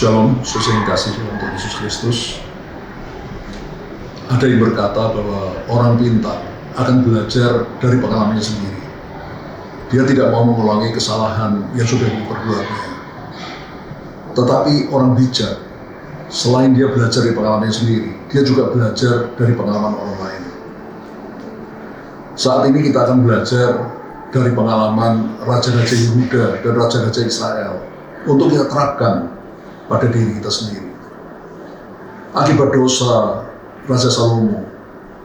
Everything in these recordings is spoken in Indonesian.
Shalom, sesuai yang kasih dalam Tuhan Yesus Kristus. Ada yang berkata bahwa orang pintar akan belajar dari pengalamannya sendiri. Dia tidak mau mengulangi kesalahan yang sudah diperbuatnya. Tetapi orang bijak, selain dia belajar dari pengalamannya sendiri, dia juga belajar dari pengalaman orang lain. Saat ini kita akan belajar dari pengalaman Raja-Raja Yehuda dan Raja-Raja Israel untuk kita terapkan pada diri kita sendiri. Akibat dosa Raja Salomo,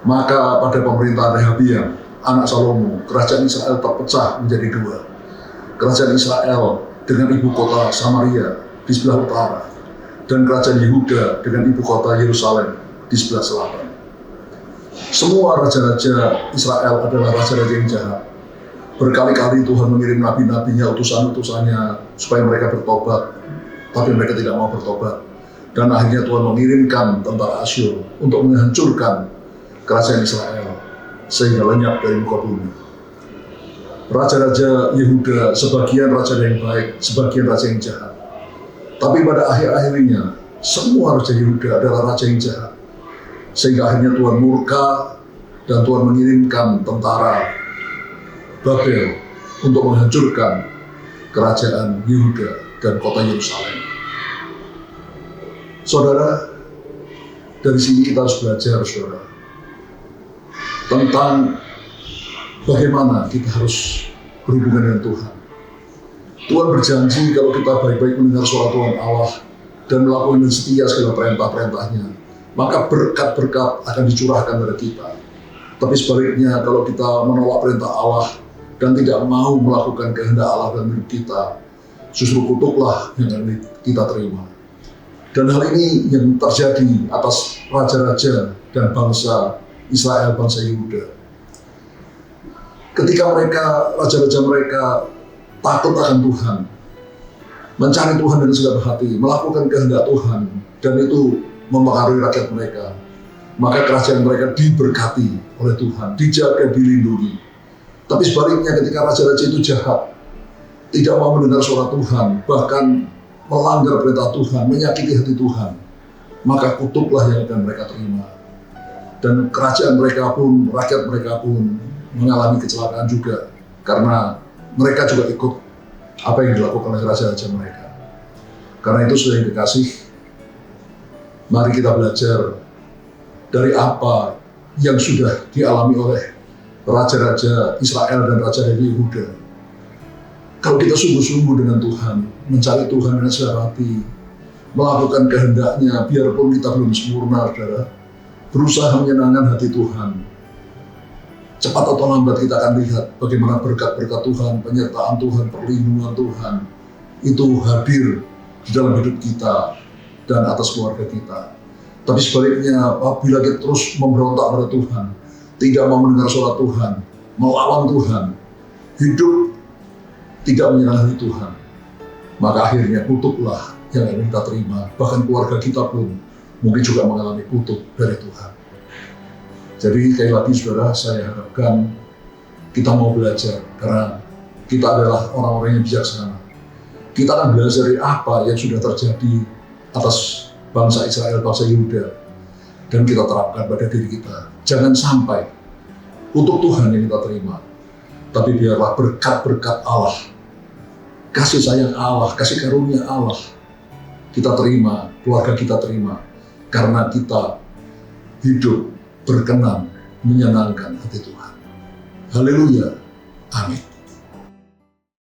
maka pada pemerintahan Rehabiam, anak Salomo, kerajaan Israel terpecah menjadi dua. Kerajaan Israel dengan ibu kota Samaria di sebelah utara, dan kerajaan Yehuda dengan ibu kota Yerusalem di sebelah selatan. Semua raja-raja Israel adalah raja-raja yang jahat. Berkali-kali Tuhan mengirim nabi-nabinya, utusan-utusannya supaya mereka bertobat, tapi mereka tidak mau bertobat. Dan akhirnya Tuhan mengirimkan tentara Asyur untuk menghancurkan kerajaan Israel sehingga lenyap dari muka bumi. Raja-raja Yehuda, sebagian raja yang baik, sebagian raja yang jahat. Tapi pada akhir-akhirnya, semua raja Yehuda adalah raja yang jahat. Sehingga akhirnya Tuhan murka dan Tuhan mengirimkan tentara Babel untuk menghancurkan kerajaan Yehuda dan kota Yerusalem. Saudara, dari sini kita harus belajar, saudara, tentang bagaimana kita harus berhubungan dengan Tuhan. Tuhan berjanji kalau kita baik-baik mendengar suara Tuhan Allah dan melakukan dengan setia segala perintah-perintahnya, maka berkat-berkat akan dicurahkan pada kita. Tapi sebaliknya, kalau kita menolak perintah Allah dan tidak mau melakukan kehendak Allah dalam hidup kita, justru kutuklah yang akan kita terima. Dan hal ini yang terjadi atas raja-raja dan bangsa Israel, bangsa Yehuda. Ketika raja-raja mereka takut akan Tuhan, mencari Tuhan dengan segala hati, melakukan kehendak Tuhan, dan itu mempengaruhi rakyat mereka, maka kerajaan mereka diberkati oleh Tuhan, dijaga, dilindungi. Tapi sebaliknya, ketika raja-raja itu jahat, tidak mau mendengar suara Tuhan, bahkan melanggar perintah Tuhan, menyakiti hati Tuhan, maka kutuklah yang akan mereka terima. Dan kerajaan mereka pun, rakyat mereka pun mengalami kecelakaan juga, karena mereka juga ikut apa yang dilakukan oleh raja-raja mereka. Karena itu, saudara yang dikasih, mari kita belajar dari apa yang sudah dialami oleh raja-raja Israel dan raja-raja Yehuda. Kalau kita sungguh-sungguh dengan Tuhan, mencari Tuhan dengan segala hati, melakukan kehendaknya, biarpun kita belum sempurna, saudara, berusaha menyenangkan hati Tuhan, cepat atau lambat kita akan lihat bagaimana berkat-berkat Tuhan, penyertaan Tuhan, perlindungan Tuhan, itu hadir di dalam hidup kita dan atas keluarga kita. Tapi sebaliknya, apabila kita terus memberontak pada Tuhan, tidak mau mendengar suara Tuhan, melawan Tuhan, hidup tidak menyenangkan Tuhan, maka akhirnya kutuklah yang akan kita terima. Bahkan keluarga kita pun mungkin juga mengalami kutuk dari Tuhan. Jadi sekali lagi, saudara, saya harapkan kita mau belajar, karena kita adalah orang-orang yang bijaksana. Kita akan belajar dari apa yang sudah terjadi atas bangsa Israel, bangsa Yehuda, dan kita terapkan pada diri kita. Jangan sampai kutuk Tuhan yang kita terima, tapi biarlah berkat-berkat Allah, kasih sayang Allah, kasih karunia Allah kita terima, keluarga kita terima, karena kita hidup berkenan, menyenangkan hati Tuhan. Haleluya, amin.